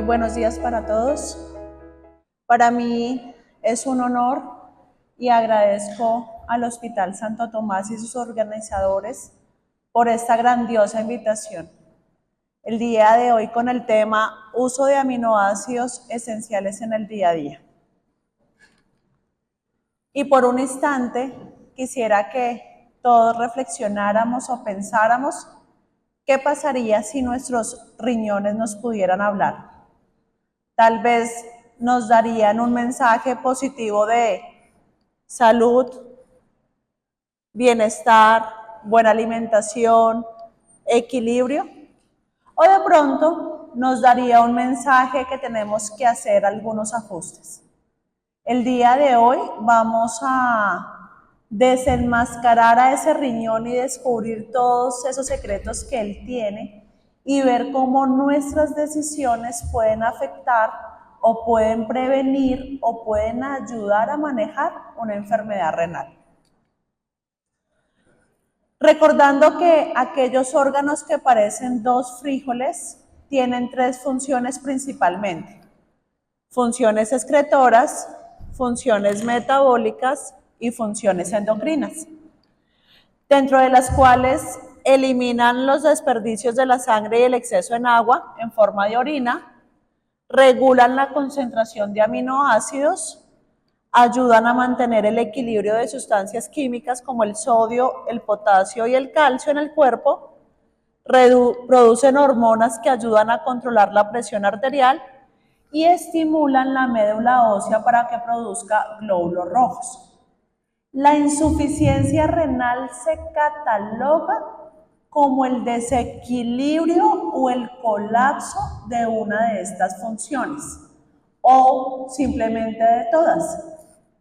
buenos días para todos. Para mí es un honor y agradezco al Hospital Santo Tomás y sus organizadores por esta grandiosa invitación. El día de hoy con el tema uso de aminoácidos esenciales en el día a día. Y por un instante quisiera que todos reflexionáramos o pensáramos qué pasaría si nuestros riñones nos pudieran hablar. Tal vez nos darían un mensaje positivo de salud, bienestar, buena alimentación, equilibrio, o de pronto nos daría un mensaje que tenemos que hacer algunos ajustes. El día de hoy vamos a desenmascarar a ese riñón y descubrir todos esos secretos que él tiene y ver cómo nuestras decisiones pueden afectar o pueden prevenir o pueden ayudar a manejar una enfermedad renal. Recordando que aquellos órganos que parecen dos frijoles tienen tres funciones principalmente: funciones excretoras, funciones metabólicas y funciones endocrinas, dentro de las cuales eliminan los desperdicios de la sangre y el exceso en agua en forma de orina, regulan la concentración de aminoácidos, ayudan a mantener el equilibrio de sustancias químicas como el sodio, el potasio y el calcio en el cuerpo, producen hormonas que ayudan a controlar la presión arterial y estimulan la médula ósea para que produzca glóbulos rojos. La insuficiencia renal se cataloga como el desequilibrio o el colapso de una de estas funciones o simplemente de todas.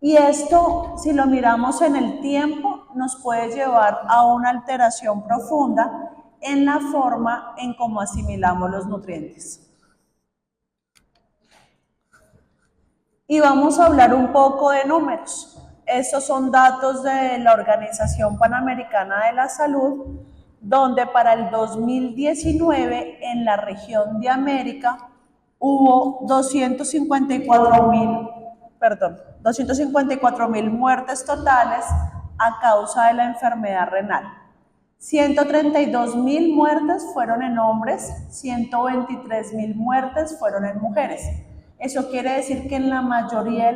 Y esto, si lo miramos en el tiempo, nos puede llevar a una alteración profunda en la forma en cómo asimilamos los nutrientes. Y vamos a hablar un poco de números. Estos son datos de la Organización Panamericana de la Salud, donde para el 2019 en la región de América hubo 254.000 muertes totales a causa de la enfermedad renal. 132.000 muertes fueron en hombres, 123.000 muertes fueron en mujeres. Eso quiere decir que en la mayoría de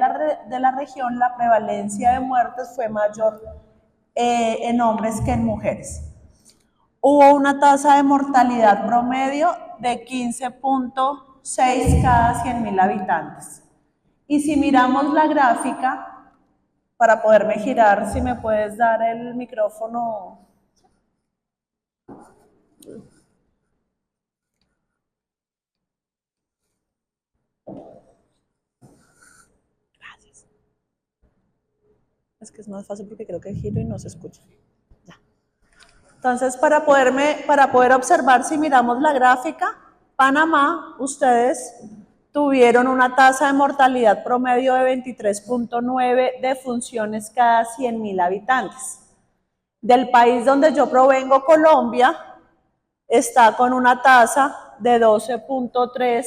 la región la prevalencia de muertes fue mayor en hombres que en mujeres. Hubo una tasa de mortalidad promedio de 15.6 cada 100.000 habitantes. Y si miramos la gráfica, para poderme girar, si me puedes dar el micrófono. Gracias. Es que es más fácil porque creo que giro y no se escucha. Ya. Entonces, para poder observar, si miramos la gráfica, Panamá, ustedes tuvieron una tasa de mortalidad promedio de 23.9 defunciones cada 100.000 habitantes. Del país donde yo provengo, Colombia, está con una tasa de 12.3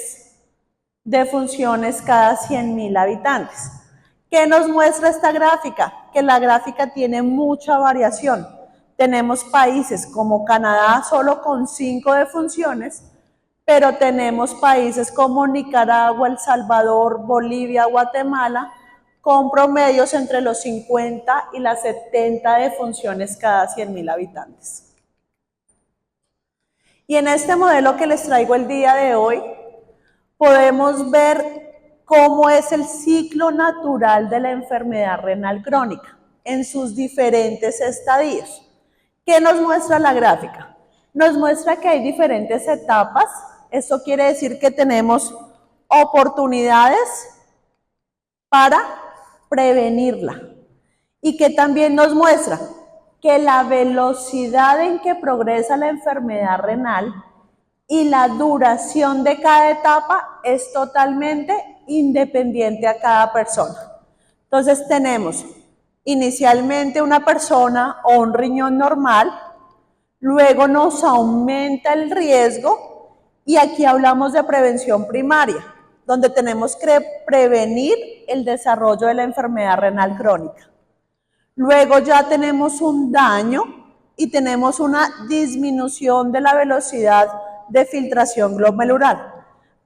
defunciones cada 100.000 habitantes. ¿Qué nos muestra esta gráfica? Que la gráfica tiene mucha variación. Tenemos países como Canadá solo con 5 defunciones, pero tenemos países como Nicaragua, El Salvador, Bolivia, Guatemala, con promedios entre los 50 y las 70 defunciones cada 100.000 habitantes. Y en este modelo que les traigo el día de hoy, podemos ver cómo es el ciclo natural de la enfermedad renal crónica en sus diferentes estadios. ¿Qué nos muestra la gráfica? Nos muestra que hay diferentes etapas. Esto quiere decir que tenemos oportunidades para prevenirla. Y que también nos muestra que la velocidad en que progresa la enfermedad renal y la duración de cada etapa es totalmente independiente a cada persona. Entonces tenemos inicialmente una persona o un riñón normal, luego nos aumenta el riesgo y aquí hablamos de prevención primaria. donde tenemos que prevenir el desarrollo de la enfermedad renal crónica. Luego ya tenemos un daño y tenemos una disminución de la velocidad de filtración glomerular.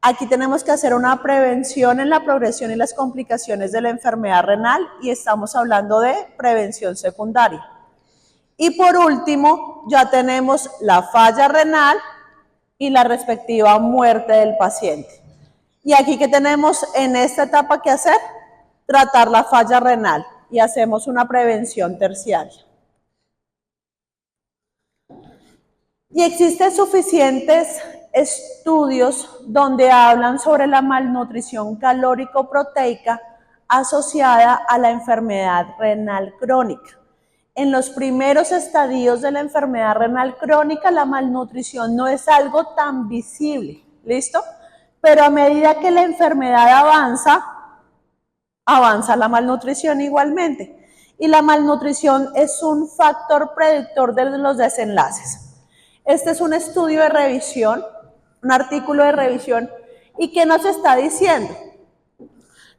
Aquí tenemos que hacer una prevención en la progresión y las complicaciones de la enfermedad renal y estamos hablando de prevención secundaria. Y por último, ya tenemos la falla renal y la respectiva muerte del paciente. Y aquí, ¿qué tenemos en esta etapa que hacer? Tratar la falla renal y hacemos una prevención terciaria. Y existen suficientes estudios donde hablan sobre la malnutrición calórico-proteica asociada a la enfermedad renal crónica. En los primeros estadios de la enfermedad renal crónica, la malnutrición no es algo tan visible, ¿listo? Pero a medida que la enfermedad avanza la malnutrición igualmente. Y la malnutrición es un factor predictor de los desenlaces. Este es un estudio de revisión, un artículo de revisión, ¿y qué nos está diciendo?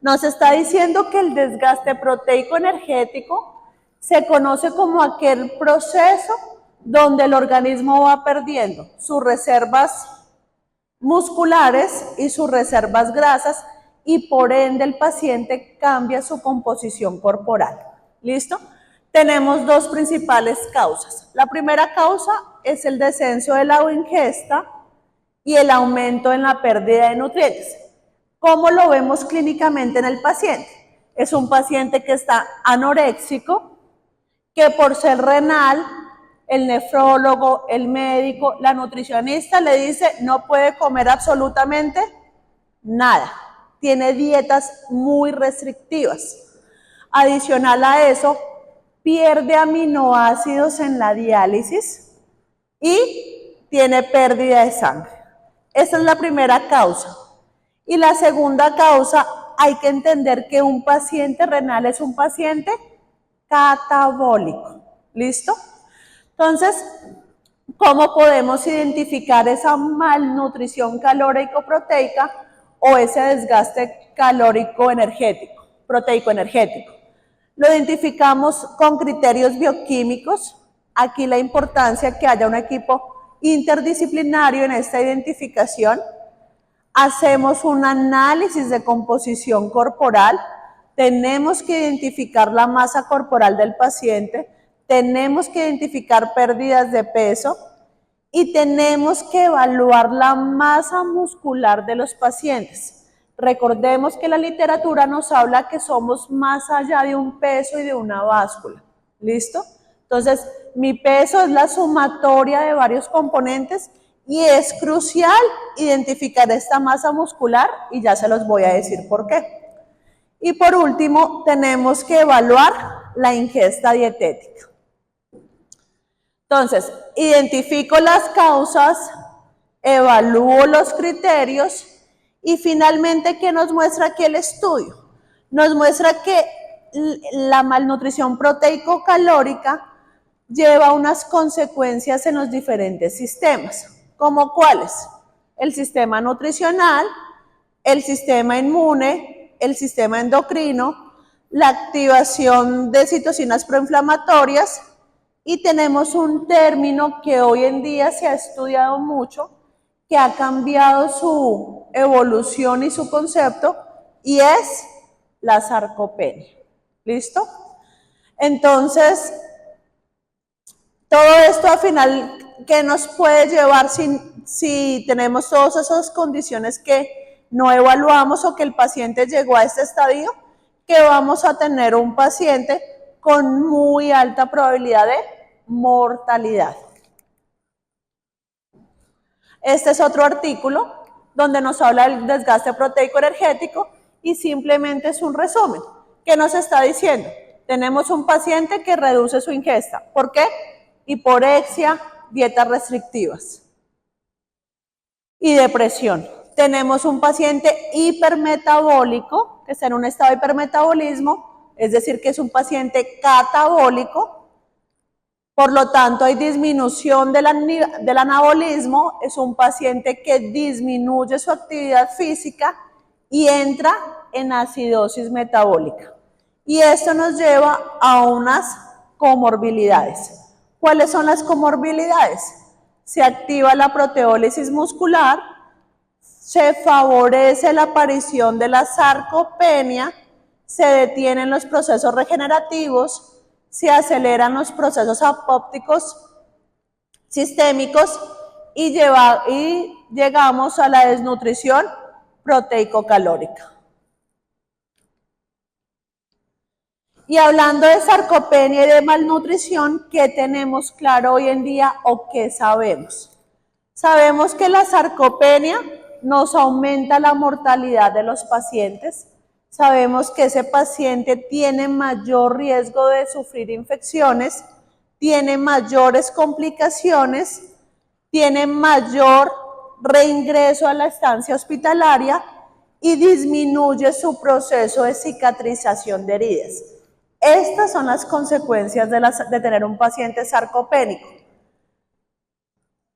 Nos está diciendo que el desgaste proteico energético se conoce como aquel proceso donde el organismo va perdiendo sus reservas musculares y sus reservas grasas y por ende el paciente cambia su composición corporal. ¿Listo? Tenemos dos principales causas. La primera causa es el descenso de la ingesta y el aumento en la pérdida de nutrientes. ¿Cómo lo vemos clínicamente en el paciente? Es un paciente que está anoréxico, que por ser renal, el nefrólogo, el médico, la nutricionista le dice no puede comer absolutamente nada. Tiene dietas muy restrictivas. Adicional a eso, pierde aminoácidos en la diálisis y tiene pérdida de sangre. Esa es la primera causa. Y la segunda causa, hay que entender que un paciente renal es un paciente catabólico. ¿Listo? Entonces, ¿cómo podemos identificar esa malnutrición calórico-proteica o ese desgaste calórico-energético, proteico-energético? Lo identificamos con criterios bioquímicos. Aquí la importancia que haya un equipo interdisciplinario en esta identificación. Hacemos un análisis de composición corporal. Tenemos que identificar la masa corporal del paciente. Tenemos que identificar pérdidas de peso y tenemos que evaluar la masa muscular de los pacientes. Recordemos que la literatura nos habla que somos más allá de un peso y de una báscula. ¿Listo? Entonces, mi peso es la sumatoria de varios componentes y es crucial identificar esta masa muscular y ya se los voy a decir por qué. Y por último, tenemos que evaluar la ingesta dietética. Entonces, identifico las causas, evalúo los criterios y finalmente, ¿qué nos muestra aquí el estudio? Nos muestra que la malnutrición proteico-calórica lleva unas consecuencias en los diferentes sistemas. ¿Como cuáles? El sistema nutricional, el sistema inmune, el sistema endocrino, la activación de citocinas proinflamatorias y tenemos un término que hoy en día se ha estudiado mucho, que ha cambiado su evolución y su concepto, y es la sarcopenia. ¿Listo? Entonces, todo esto al final, ¿qué nos puede llevar si tenemos todas esas condiciones que no evaluamos o que el paciente llegó a este estadio? Que vamos a tener un paciente con muy alta probabilidad de mortalidad. Este es otro artículo donde nos habla del desgaste proteico energético y simplemente es un resumen. ¿Qué nos está diciendo? Tenemos un paciente que reduce su ingesta. ¿Por qué? Hiporexia, dietas restrictivas y depresión. Tenemos un paciente hipermetabólico, que está en un estado de hipermetabolismo, es decir, que es un paciente catabólico. Por lo tanto, hay disminución del anabolismo, es un paciente que disminuye su actividad física y entra en acidosis metabólica. Y esto nos lleva a unas comorbilidades. ¿Cuáles son las comorbilidades? Se activa la proteólisis muscular, se favorece la aparición de la sarcopenia, se detienen los procesos regenerativos, se aceleran los procesos apópticos sistémicos y llegamos a la desnutrición proteico-calórica. Y hablando de sarcopenia y de malnutrición, ¿qué tenemos claro hoy en día o qué sabemos? Sabemos que la sarcopenia nos aumenta la mortalidad de los pacientes. Sabemos que ese paciente tiene mayor riesgo de sufrir infecciones, tiene mayores complicaciones, tiene mayor reingreso a la estancia hospitalaria y disminuye su proceso de cicatrización de heridas. Estas son las consecuencias de tener un paciente sarcopénico.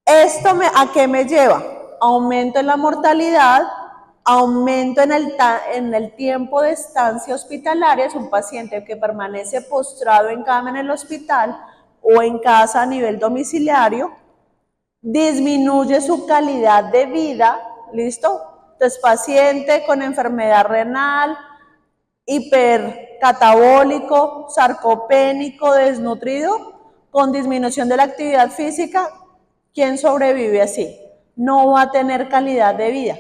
¿Esto a qué me lleva? Aumento en la mortalidad, aumento en el tiempo de estancia hospitalaria. Es un paciente que permanece postrado en cama en el hospital o en casa a nivel domiciliario, disminuye su calidad de vida, ¿listo? Entonces, paciente con enfermedad renal, hipercatabólico, sarcopénico, desnutrido, con disminución de la actividad física, ¿quién sobrevive así? No va a tener calidad de vida.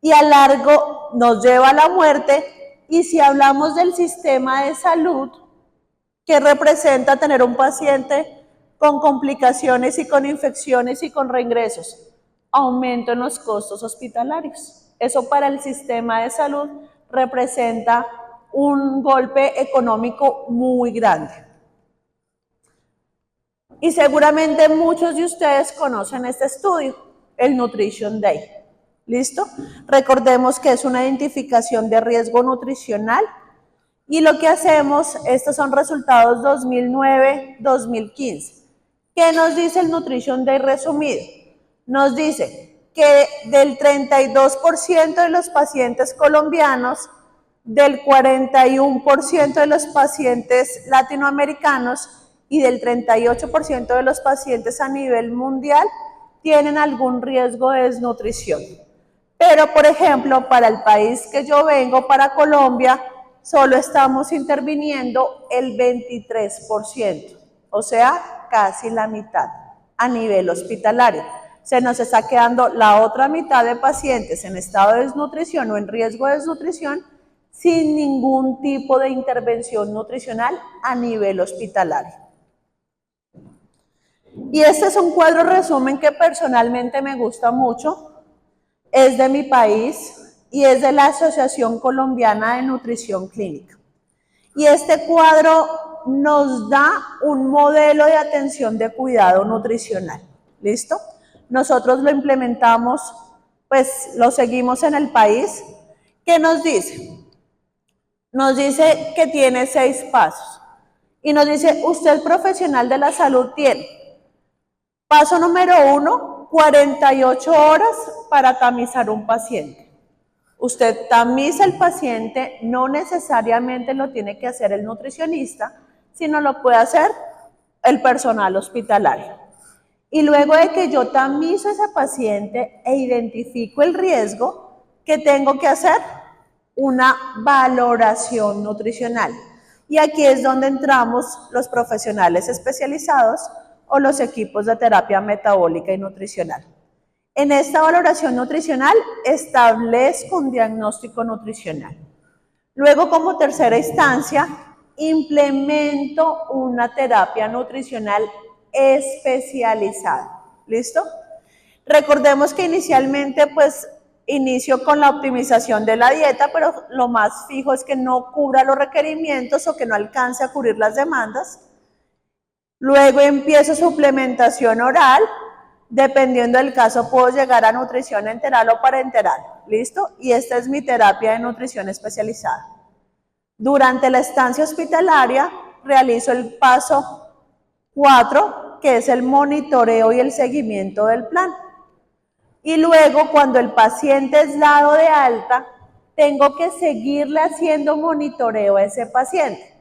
Y a largo nos lleva a la muerte. Y si hablamos del sistema de salud, ¿qué representa tener un paciente con complicaciones y con infecciones y con reingresos? Aumento en los costos hospitalarios. Eso para el sistema de salud representa un golpe económico muy grande. Y seguramente muchos de ustedes conocen este estudio, el Nutrition Day. ¿Listo? Recordemos que es una identificación de riesgo nutricional y lo que hacemos, estos son resultados 2009-2015. ¿Qué nos dice el Nutrition Day resumido? Nos dice que del 32% de los pacientes colombianos, del 41% de los pacientes latinoamericanos y del 38% de los pacientes a nivel mundial tienen algún riesgo de desnutrición. Pero, por ejemplo, para el país que yo vengo, para Colombia, solo estamos interviniendo el 23%, o sea, casi la mitad a nivel hospitalario. Se nos está quedando la otra mitad de pacientes en estado de desnutrición o en riesgo de desnutrición sin ningún tipo de intervención nutricional a nivel hospitalario. Y este es un cuadro resumen que personalmente me gusta mucho, es de mi país y es de la Asociación Colombiana de Nutrición Clínica. Y este cuadro nos da un modelo de atención de cuidado nutricional. ¿Listo? Nosotros lo implementamos, pues lo seguimos en el país. ¿Qué nos dice? Nos dice que tiene 6 pasos. Y nos dice, usted profesional de la salud tiene. Paso número 1, 48 horas para tamizar un paciente. Usted tamiza el paciente, no necesariamente lo tiene que hacer el nutricionista, sino lo puede hacer el personal hospitalario. Y luego de que yo tamizo a ese paciente e identifico el riesgo, ¿qué tengo que hacer? Una valoración nutricional. Y aquí es donde entramos los profesionales especializados o los equipos de terapia metabólica y nutricional. En esta valoración nutricional establezco un diagnóstico nutricional. Luego, como tercera instancia, implemento una terapia nutricional especializada. ¿Listo? Recordemos que inicialmente, pues, inicio con la optimización de la dieta, pero lo más fijo es que no cubra los requerimientos o que no alcance a cubrir las demandas. Luego empiezo suplementación oral. Dependiendo del caso, puedo llegar a nutrición enteral o parenteral. ¿Listo? Y esta es mi terapia de nutrición especializada. Durante la estancia hospitalaria, realizo el paso 4, que es el monitoreo y el seguimiento del plan. Y luego, cuando el paciente es dado de alta, tengo que seguirle haciendo monitoreo a ese paciente,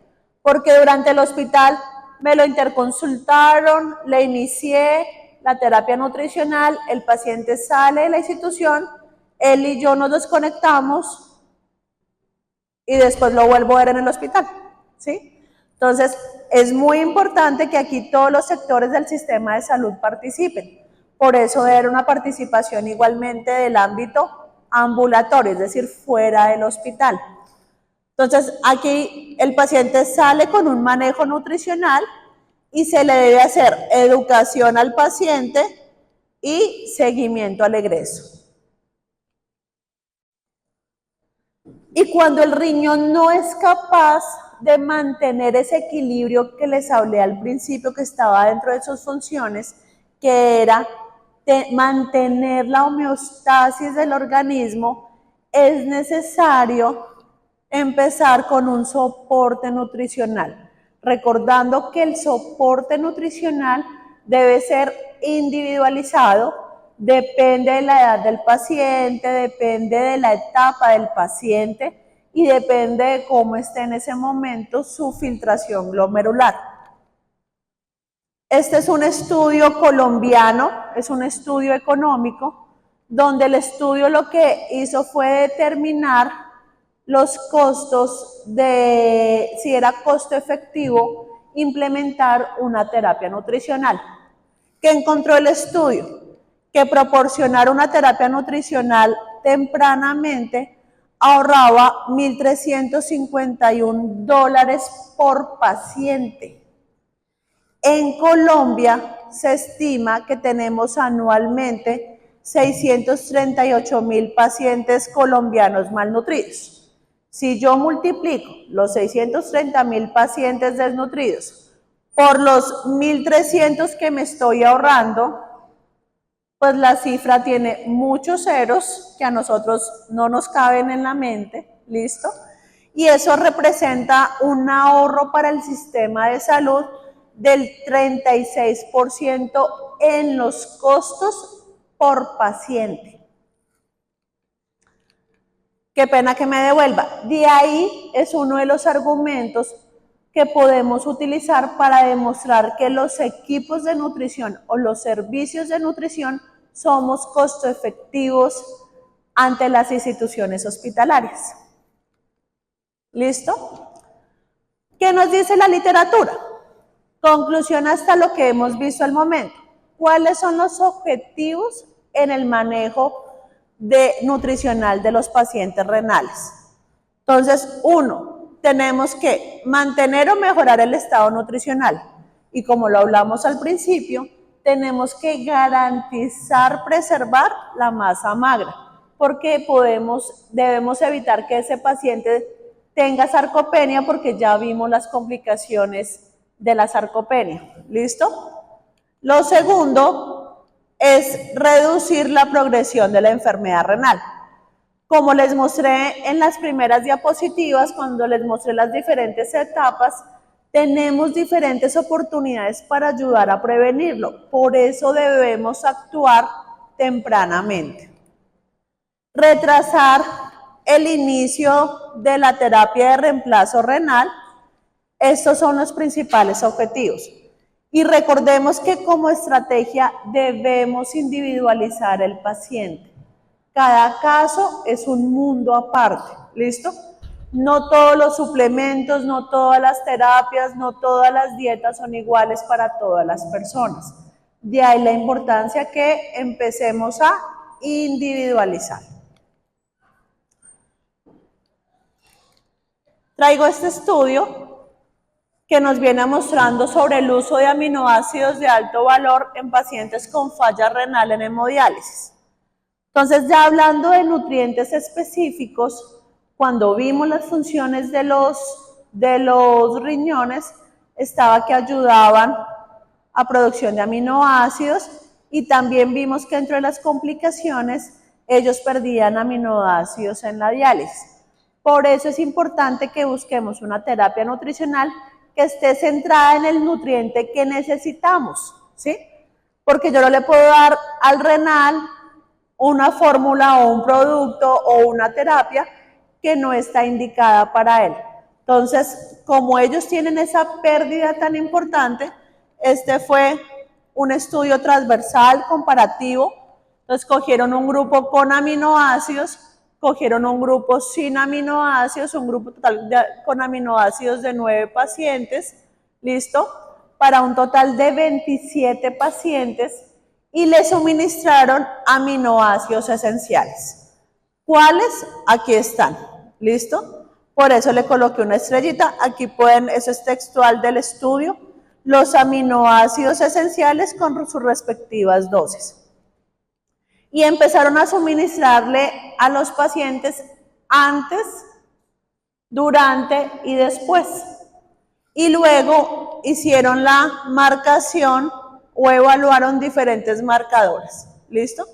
porque durante el hospital me lo interconsultaron, le inicié la terapia nutricional, el paciente sale de la institución, él y yo nos desconectamos y después lo vuelvo a ver en el hospital, ¿sí? Entonces, es muy importante que aquí todos los sectores del sistema de salud participen. Por eso debe haber una participación igualmente del ámbito ambulatorio, es decir, fuera del hospital. Entonces, aquí el paciente sale con un manejo nutricional y se le debe hacer educación al paciente y seguimiento al egreso. Y cuando el riñón no es capaz de mantener ese equilibrio que les hablé al principio, que estaba dentro de sus funciones, que era de mantener la homeostasis del organismo, es necesario empezar con un soporte nutricional, recordando que el soporte nutricional debe ser individualizado, depende de la edad del paciente, depende de la etapa del paciente y depende de cómo esté en ese momento su filtración glomerular. Este es un estudio colombiano, es un estudio económico, donde el estudio lo que hizo fue determinar los costos de si era costo efectivo implementar una terapia nutricional. ¿Qué encontró el estudio? Que proporcionar una terapia nutricional tempranamente ahorraba $1.351 por paciente. En Colombia se estima que tenemos anualmente 638.000 pacientes colombianos malnutridos. Si yo multiplico los 630.000 pacientes desnutridos por los 1.300 que me estoy ahorrando, pues la cifra tiene muchos ceros que a nosotros no nos caben en la mente, ¿listo? Y eso representa un ahorro para el sistema de salud del 36% en los costos por paciente. Qué pena que me devuelva. De ahí es uno de los argumentos que podemos utilizar para demostrar que los equipos de nutrición o los servicios de nutrición somos costo efectivos ante las instituciones hospitalarias. ¿Listo? ¿Qué nos dice la literatura? Conclusión hasta lo que hemos visto al momento. ¿Cuáles son los objetivos en el manejo nutricional de los pacientes renales? Entonces, uno, tenemos que mantener o mejorar el estado nutricional. Y como lo hablamos al principio, tenemos que garantizar preservar la masa magra, porque debemos evitar que ese paciente tenga sarcopenia, porque ya vimos las complicaciones de la sarcopenia. ¿Listo? Lo segundo es reducir la progresión de la enfermedad renal. Como les mostré en las primeras diapositivas, cuando les mostré las diferentes etapas, tenemos diferentes oportunidades para ayudar a prevenirlo. Por eso debemos actuar tempranamente. Retrasar el inicio de la terapia de reemplazo renal. Estos son los principales objetivos. Y recordemos que como estrategia debemos individualizar el paciente. Cada caso es un mundo aparte, ¿listo? No todos los suplementos, no todas las terapias, no todas las dietas son iguales para todas las personas. De ahí la importancia que empecemos a individualizar. Traigo este estudio que nos viene mostrando sobre el uso de aminoácidos de alto valor en pacientes con falla renal en hemodiálisis. Entonces, ya hablando de nutrientes específicos, cuando vimos las funciones de los riñones, estaba que ayudaban a producción de aminoácidos y también vimos que entre las complicaciones ellos perdían aminoácidos en la diálisis. Por eso es importante que busquemos una terapia nutricional que esté centrada en el nutriente que necesitamos, ¿sí? Porque yo no le puedo dar al renal una fórmula o un producto o una terapia que no está indicada para él. Entonces, como ellos tienen esa pérdida tan importante, este fue un estudio transversal, comparativo. Entonces, cogieron un grupo con aminoácidos, cogieron un grupo sin aminoácidos, un grupo total con aminoácidos de 9 pacientes, ¿listo? Para un total de 27 pacientes y les suministraron aminoácidos esenciales. ¿Cuáles? Aquí están, ¿listo? Por eso le coloqué una estrellita. Aquí pueden, eso es textual del estudio, los aminoácidos esenciales con sus respectivas dosis. Y empezaron a suministrarle a los pacientes antes, durante y después. Y luego hicieron la marcación o evaluaron diferentes marcadores. ¿Listo?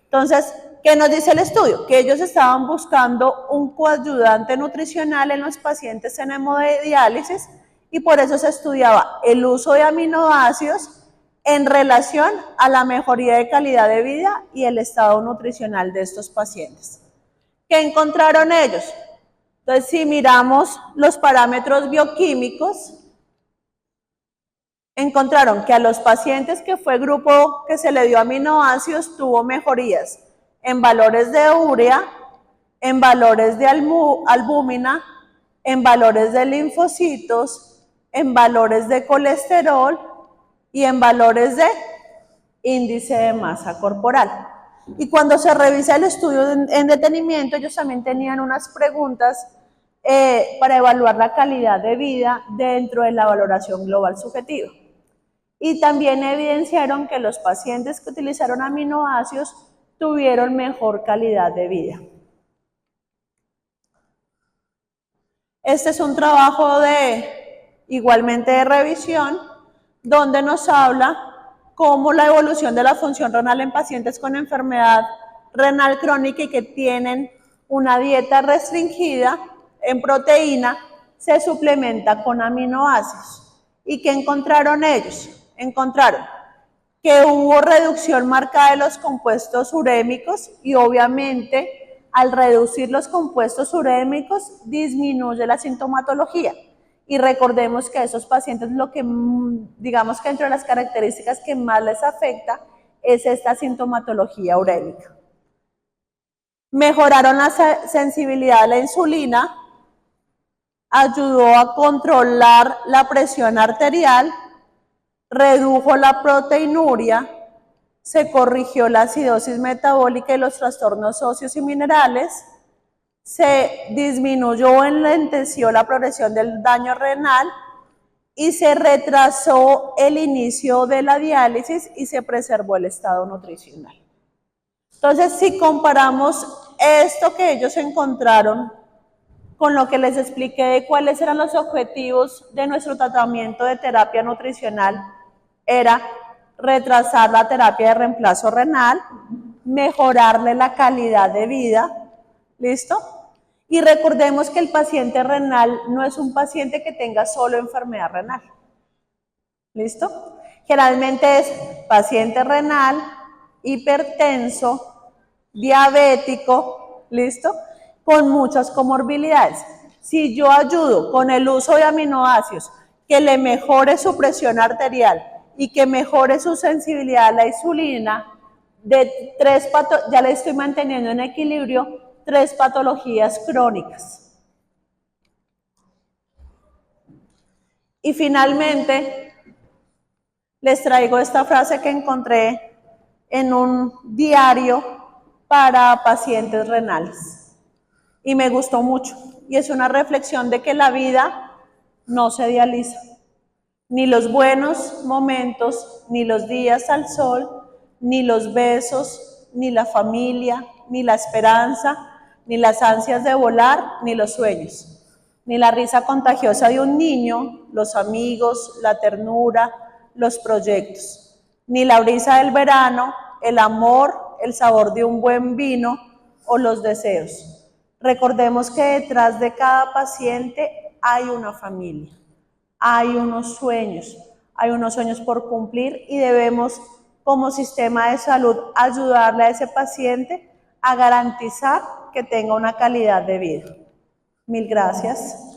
Entonces, ¿qué nos dice el estudio? Que ellos estaban buscando un coayudante nutricional en los pacientes en hemodiálisis y por eso se estudiaba el uso de aminoácidos en relación a la mejoría de calidad de vida y el estado nutricional de estos pacientes. ¿Qué encontraron ellos? Entonces, si miramos los parámetros bioquímicos, encontraron que a los pacientes que fue grupo que se le dio aminoácidos tuvo mejorías en valores de urea, en valores de albúmina, en valores de linfocitos, en valores de colesterol y en valores de índice de masa corporal. Y cuando se revisa el estudio en detenimiento, ellos también tenían unas preguntas para evaluar la calidad de vida dentro de la valoración global subjetiva. Y también evidenciaron que los pacientes que utilizaron aminoácidos tuvieron mejor calidad de vida. Este es un trabajo igualmente de revisión, donde nos habla cómo la evolución de la función renal en pacientes con enfermedad renal crónica y que tienen una dieta restringida en proteína se suplementa con aminoácidos. ¿Y qué encontraron ellos? Encontraron que hubo reducción marcada de los compuestos urémicos y obviamente al reducir los compuestos urémicos disminuye la sintomatología. Y recordemos que a esos pacientes lo que, digamos que entre las características que más les afecta es esta sintomatología urémica. Mejoraron la sensibilidad a la insulina, ayudó a controlar la presión arterial, redujo la proteinuria, se corrigió la acidosis metabólica y los trastornos óseos y minerales, se disminuyó o enlenteció la progresión del daño renal y se retrasó el inicio de la diálisis y se preservó el estado nutricional. Entonces, si comparamos esto que ellos encontraron con lo que les expliqué de cuáles eran los objetivos de nuestro tratamiento de terapia nutricional, era retrasar la terapia de reemplazo renal, mejorarle la calidad de vida, ¿listo? Y recordemos que el paciente renal no es un paciente que tenga solo enfermedad renal, ¿listo? Generalmente es paciente renal, hipertenso, diabético, ¿listo? Con muchas comorbilidades. Si yo ayudo con el uso de aminoácidos que le mejore su presión arterial y que mejore su sensibilidad a la insulina, ya le estoy manteniendo en equilibrio 3 patologías crónicas. Y finalmente, les traigo esta frase que encontré en un diario para pacientes renales. Y me gustó mucho. Y es una reflexión de que la vida no se dializa. Ni los buenos momentos, ni los días al sol, ni los besos, ni la familia, ni la esperanza, ni las ansias de volar, ni los sueños, ni la risa contagiosa de un niño, los amigos, la ternura, los proyectos, ni la brisa del verano, el amor, el sabor de un buen vino o los deseos. Recordemos que detrás de cada paciente hay una familia, hay unos sueños por cumplir y debemos como sistema de salud ayudarle a ese paciente a garantizar que tenga una calidad de vida. Mil gracias.